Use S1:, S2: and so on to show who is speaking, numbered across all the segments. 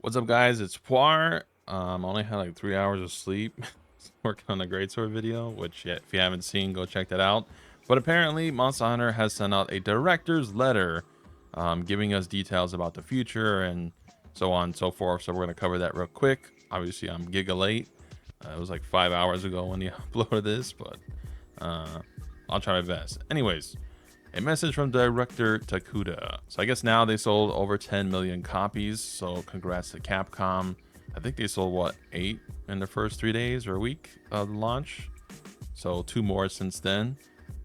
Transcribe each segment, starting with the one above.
S1: What's up, guys? It's Poir. I only had like 3 hours of sleep working on the greatsword video, which if you haven't seen, go check that out. But apparently Monster Hunter has sent out a director's letter giving us details about the future and so on and so forth. So we're going to cover that real quick. Obviously I'm giga late. It was like 5 hours ago when you uploaded this, but I'll try my best. Anyways, a message from director Takuda. So I guess now they sold over 10 million copies. So congrats to Capcom. I think they sold what, 8 in the first 3 days or a week of the launch. So 2 more since then.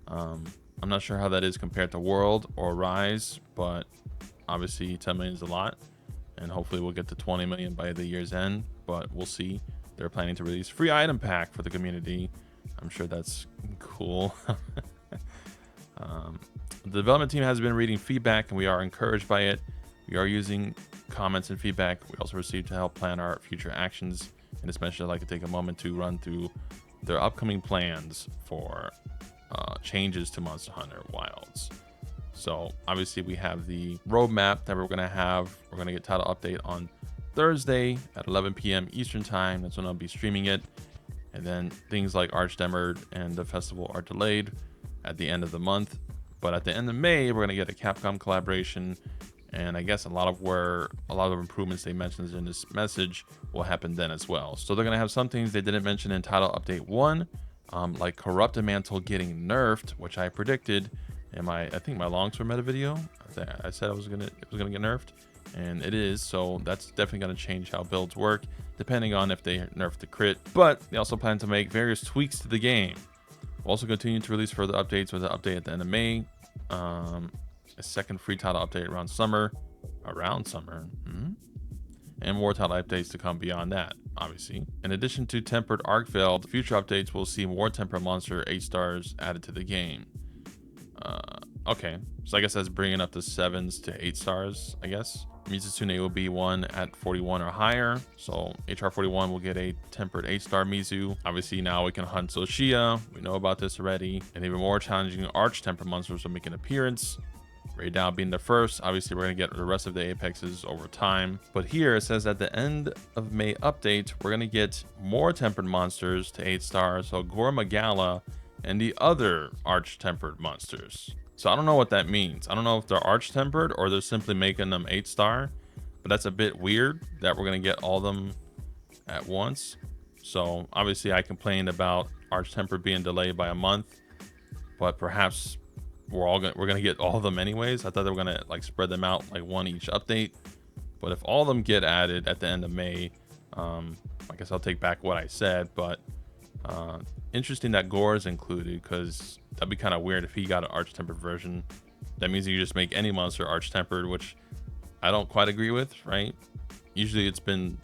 S1: I'm not sure how that is compared to World or Rise, but obviously 10 million is a lot. And hopefully we'll get to 20 million by the year's end, but we'll see. They're planning to release free item pack for the community. I'm sure that's cool. The development team has been reading feedback and we are encouraged by it. We are using comments and feedback we also received to help plan our future actions, and especially I'd like to take a moment to run through their upcoming plans for changes to Monster Hunter Wilds. So obviously we have the roadmap that we're going to have. We're going to get title update on Thursday at 11 p.m. Eastern time. That's when I'll be streaming it. And then things like Archdemmered and the festival are delayed at the end of the month. But at the end of May, we're going to get a Capcom collaboration. And I guess a lot of improvements they mentioned in this message will happen then as well. So they're going to have some things they didn't mention in title update 1, like Corrupted Mantle getting nerfed, which I predicted in I think my longsword meta video. I said it was gonna get nerfed, and it is. So that's definitely going to change how builds work, depending on if they nerf the crit. But they also plan to make various tweaks to the game. We'll also continue to release further updates with an update at the end of May. A second free title update around summer. And more title updates to come beyond that, obviously. In addition to Tempered Arkfeld, future updates will see more Tempered Monster 8 stars added to the game. Okay, so I guess that's bringing up the 7s to 8 stars, I guess. Mizusune will be one at 41 or higher, so HR 41 will get a tempered 8-star Mizu. Obviously now we can hunt Zoshia, we know about this already, and even more challenging arch tempered monsters will make an appearance. Raid Down being the first. Obviously we're going to get the rest of the apexes over time, but here it says at the end of May update we're going to get more tempered monsters to 8 stars, so Gormagala and the other arch tempered monsters. So I don't know what that means. I don't know if they're arch tempered or they're simply making them 8-star, but that's a bit weird that we're going to get all of them at once. So obviously I complained about arch tempered being delayed by a month, but perhaps we're going to get all of them anyways. I thought they were going to like spread them out like one each update, but if all of them get added at the end of May, I guess I'll take back what I said. But interesting that Gore is included, because that'd be kind of weird if he got an arch tempered version. That means you just make any monster arch tempered, which I don't quite agree with, right? Usually it's been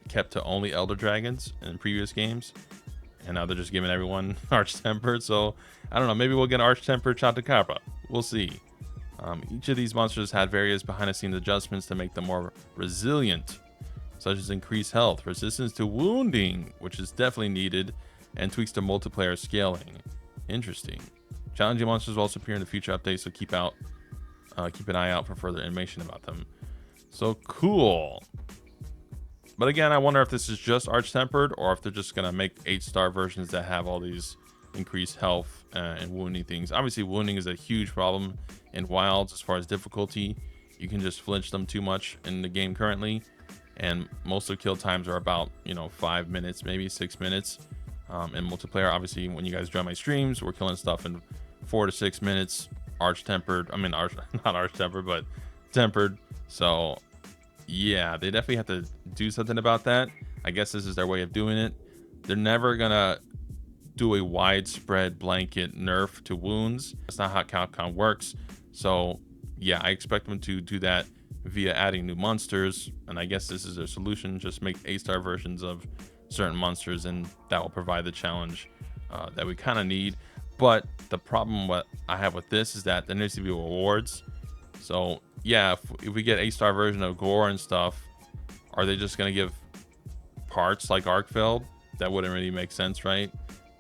S1: kept to only elder dragons in previous games, and now they're just giving everyone arch tempered. So I don't know, maybe we'll get arch tempered Chatakappa. We'll see. Each of these monsters had various behind the scenes adjustments to make them more resilient, such as increased health, resistance to wounding, which is definitely needed, and tweaks to multiplayer scaling. Interesting. Challenging monsters will also appear in the future updates, so keep an eye out for further information about them. So cool. But again, I wonder if this is just arch tempered or if they're just gonna make 8-star versions that have all these increased health and wounding things. Obviously wounding is a huge problem in Wilds as far as difficulty. You can just flinch them too much in the game currently, and most of the kill times are about 5 minutes, maybe 6 minutes. In multiplayer, obviously when you guys join my streams, we're killing stuff in 4 to 6 minutes. Arch tempered, not arch tempered, but tempered. So yeah, they definitely have to do something about that. I guess this is their way of doing it. They're never gonna do a widespread blanket nerf to wounds. That's not how Capcom works. So yeah, I expect them to do that via adding new monsters, and I guess this is their solution. Just make 8-star versions of certain monsters, and that will provide the challenge that we kind of need. But the problem what I have with this is that there needs to be rewards. So yeah, if we get 8-star version of Gore and stuff, are they just going to give parts like Arkfeld? That wouldn't really make sense, right?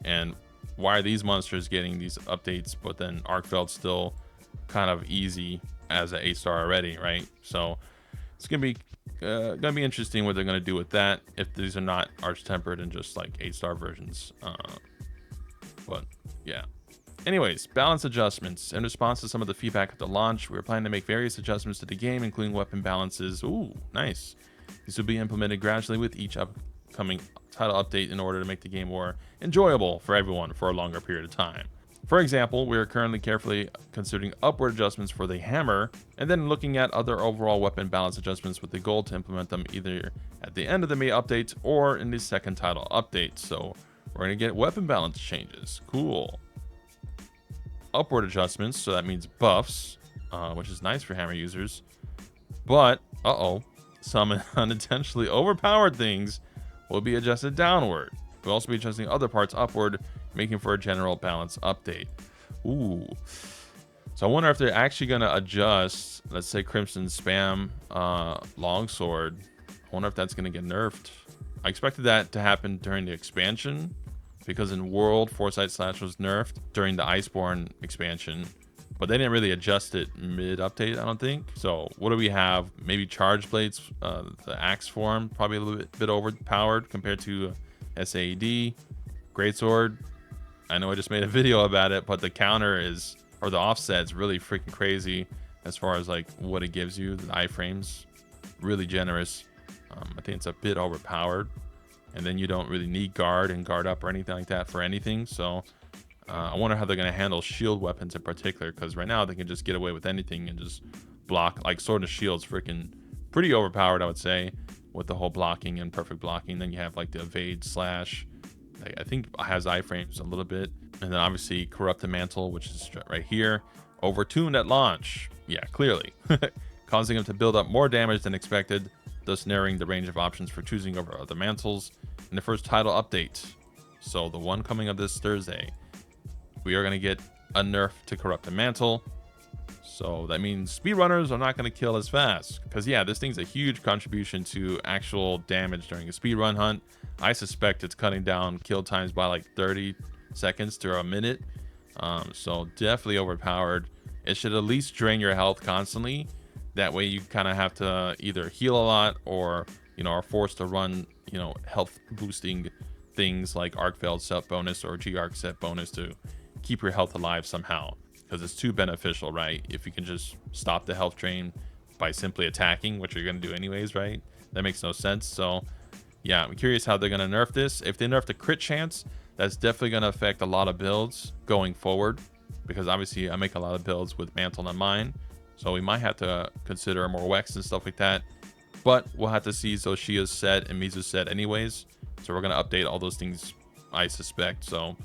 S1: And why are these monsters getting these updates, but then Arkfeld's still kind of easy as an 8-star already, right? So it's gonna be gonna be interesting what they're gonna do with that if these are not arch tempered and just like 8-star versions. But yeah. Anyways, balance adjustments. In response to some of the feedback at the launch, we are planning to make various adjustments to the game, including weapon balances. Ooh, nice. These will be implemented gradually with each upcoming title update in order to make the game more enjoyable for everyone for a longer period of time. For example, we are currently carefully considering upward adjustments for the hammer, and then looking at other overall weapon balance adjustments with the goal to implement them either at the end of the May update or in the second title update. So we're going to get weapon balance changes. Cool. Upward adjustments, so that means buffs, which is nice for hammer users. But, some unintentionally overpowered things will be adjusted downward. We'll also be adjusting other parts upward, making for a general balance update. Ooh. So I wonder if they're actually going to adjust, let's say Crimson Spam Longsword. I wonder if that's going to get nerfed. I expected that to happen during the expansion, because in World, Foresight Slash was nerfed during the Iceborne expansion, but they didn't really adjust it mid-update, I don't think. So what do we have? Maybe Charge Blades, the Axe form, probably a little bit overpowered compared to SAED. Greatsword, I know I just made a video about it, but the counter is, or the offset's really freaking crazy as far as like what it gives you. The iframes, really generous. I think it's a bit overpowered. And then you don't really need guard and guard up or anything like that for anything. So I wonder how they're going to handle shield weapons in particular, because right now they can just get away with anything and just block. Like Sword and Shield's freaking pretty overpowered, I would say, with the whole blocking and perfect blocking. Then you have like the evade slash, I think has iframes a little bit. And then obviously Corrupt the Mantle, which is right here. Overtuned at launch. Yeah, clearly. Causing them to build up more damage than expected, thus narrowing the range of options for choosing over other mantles in the first title update. So the one coming up this Thursday, we are going to get a nerf to Corrupt the Mantle. So that means speedrunners are not going to kill as fast, because yeah, this thing's a huge contribution to actual damage during a speedrun hunt. I suspect it's cutting down kill times by like 30 seconds to a minute. So definitely overpowered. It should at least drain your health constantly. That way you kind of have to either heal a lot or, are forced to run, health boosting things like Arc Failed set bonus or G-Arc set bonus to keep your health alive somehow. Because it's too beneficial, right? If you can just stop the health drain by simply attacking, which you're going to do anyways, right? That makes no sense. So yeah, I'm curious how they're going to nerf this. If they nerf the crit chance, that's definitely going to affect a lot of builds going forward, because obviously I make a lot of builds with Mantle on mine. So we might have to consider more Wex and stuff like that. But we'll have to see Zoshia's set and Mizu's set anyways. So we're going to update all those things, I suspect. So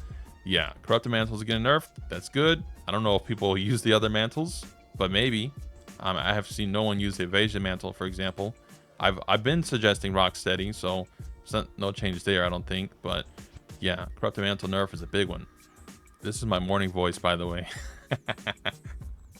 S1: yeah, Corrupted Mantles are getting nerfed. That's good. I don't know if people use the other mantles, but maybe. I have seen no one use the Evasion Mantle, for example. I've been suggesting Rocksteady, so no changes there, I don't think. But yeah, Corrupted Mantle nerf is a big one. This is my morning voice, by the way.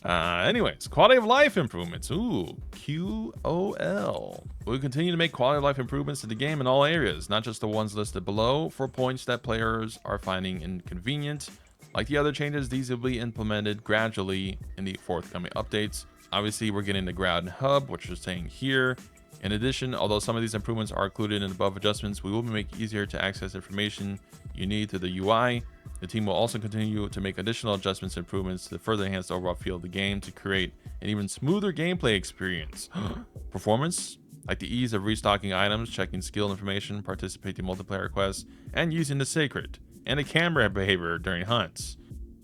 S1: Anyways, quality of life improvements. Ooh, QOL. We'll continue to make quality of life improvements to the game in all areas, not just the ones listed below, for points that players are finding inconvenient. Like the other changes, these will be implemented gradually in the forthcoming updates. Obviously, we're getting the Ground Hub, which is saying here. In addition, although some of these improvements are included in above adjustments, we will make it easier to access information you need through the UI. The team will also continue to make additional adjustments and improvements to further enhance the overall feel of the game to create an even smoother gameplay experience. Performance, like the ease of restocking items, checking skill information, participating in multiplayer quests, and using the Sacred, and the camera behavior during hunts.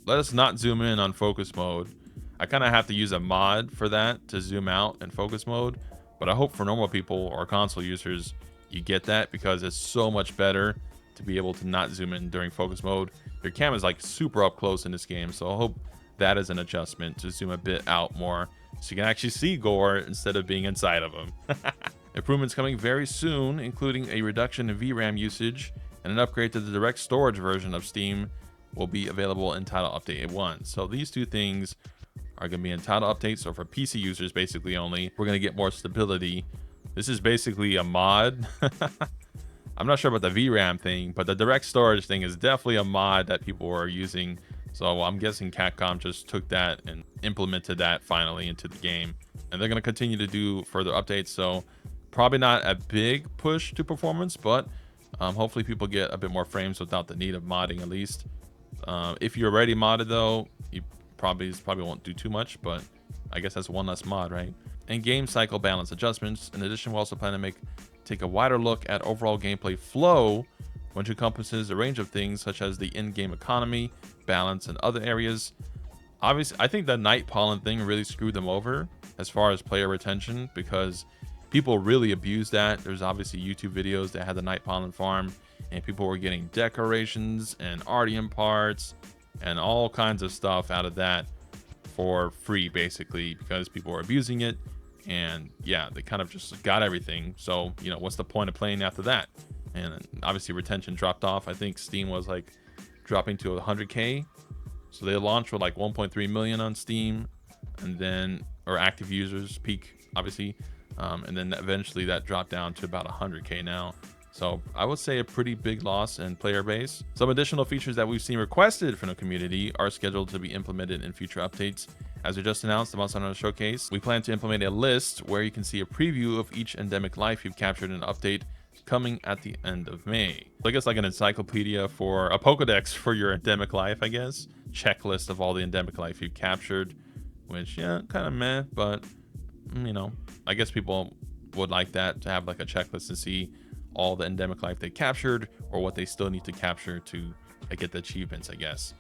S1: Let us not zoom in on focus mode. I kind of have to use a mod for that to zoom out in focus mode, but I hope for normal people or console users you get that, because it's so much better to be able to not zoom in during focus mode. Your cam is like super up close in this game, so I hope that is an adjustment to zoom a bit out more so you can actually see Gore instead of being inside of him. Improvements coming very soon, including a reduction in VRAM usage and an upgrade to the direct storage version of Steam will be available in Title Update 1. So these two things are going to be in Title Update, so for PC users basically only. We're going to get more stability. This is basically a mod. I'm not sure about the VRAM thing, but the direct storage thing is definitely a mod that people are using. So I'm guessing Capcom just took that and implemented that finally into the game. And they're going to continue to do further updates. So Probably not a big push to performance, but hopefully people get a bit more frames without the need of modding at least. If you're already modded though, you probably won't do too much, but I guess that's one less mod, right? And game cycle balance adjustments. In addition, we also plan to take a wider look at overall gameplay flow, which encompasses a range of things such as the in-game economy, balance, and other areas. Obviously, I think the night pollen thing really screwed them over as far as player retention, because people really abused that. There's obviously YouTube videos that had the night pollen farm, and people were getting decorations and Ardian parts and all kinds of stuff out of that for free, basically, because people were abusing it. And yeah, they kind of just got everything. So, you know, what's the point of playing after that? And obviously retention dropped off. I think Steam was like dropping to 100K. So they launched with like 1.3 million on Steam, and then, or active users peak, obviously. And then eventually that dropped down to about 100K now. So I would say a pretty big loss in player base. Some additional features that we've seen requested from the community are scheduled to be implemented in future updates. As we just announced the Monster Hunter Showcase, we plan to implement a list where you can see a preview of each endemic life you've captured in an update coming at the end of May. So I guess like an encyclopedia for a Pokedex for your endemic life, I guess. Checklist of all the endemic life you've captured, which, yeah, kind of meh, but you know, I guess people would like that, to have like a checklist to see all the endemic life they captured or what they still need to capture to get the achievements, I guess.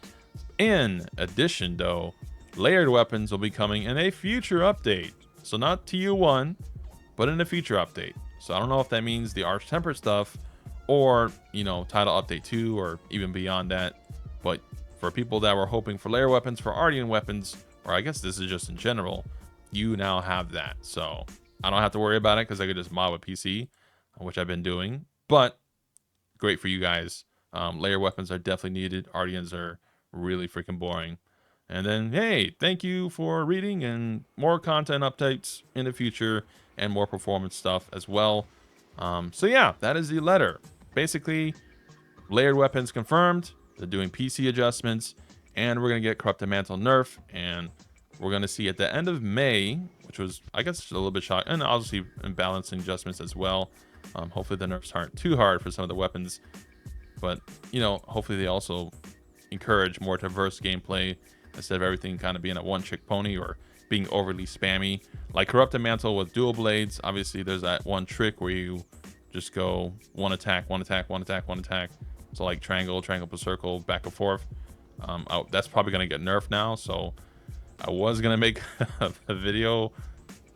S1: In addition though, layered weapons will be coming in a future update. So not TU1, but in a future update. So I don't know if that means the Arch Temper stuff, or, you know, title update 2, or even beyond that. But for people that were hoping for layer weapons for Ardian weapons, or I guess this is just in general, you now have that. So I don't have to worry about it because I could just mod with PC, which I've been doing. But great for you guys. Layer weapons are definitely needed. Ardians are really freaking boring. And then, hey, thank you for reading, and more content updates in the future and more performance stuff as well. So yeah, that is the letter. Basically, layered weapons confirmed. They're doing PC adjustments, and we're going to get Corrupted Mantle nerf, and we're going to see at the end of May, which was, I guess, a little bit shocking, and obviously balancing adjustments as well. Hopefully the nerfs aren't too hard for some of the weapons, but, you know, hopefully they also encourage more diverse gameplay instead of everything kind of being a one-trick pony or being overly spammy. Like Corrupted Mantle with dual blades, obviously there's that one trick where you just go one attack, one attack, one attack, one attack. So like triangle, triangle per circle, back and forth. That's probably going to get nerfed now, so I was going to make a video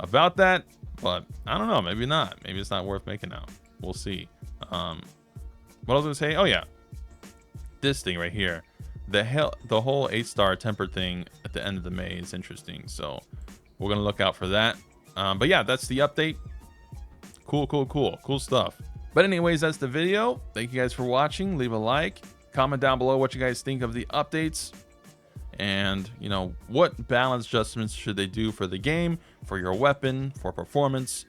S1: about that, but I don't know, maybe not. Maybe it's not worth making now. We'll see. What I was going to say, oh yeah, this thing right here. The whole 8-star temper thing at the end of the May is interesting, so we're gonna look out for that. But yeah, that's the update. Cool stuff. But anyways, that's the video. Thank you guys for watching. Leave a like, comment down below what you guys think of the updates, and you know, what balance adjustments should they do for the game, for your weapon, for performance,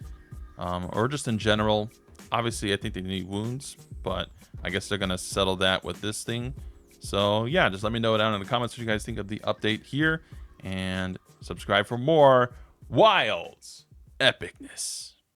S1: or just in general. Obviously I think they need wounds, but I guess they're gonna settle that with this thing. So yeah, just let me know down in the comments what you guys think of the update here, and subscribe for more Wilds epicness.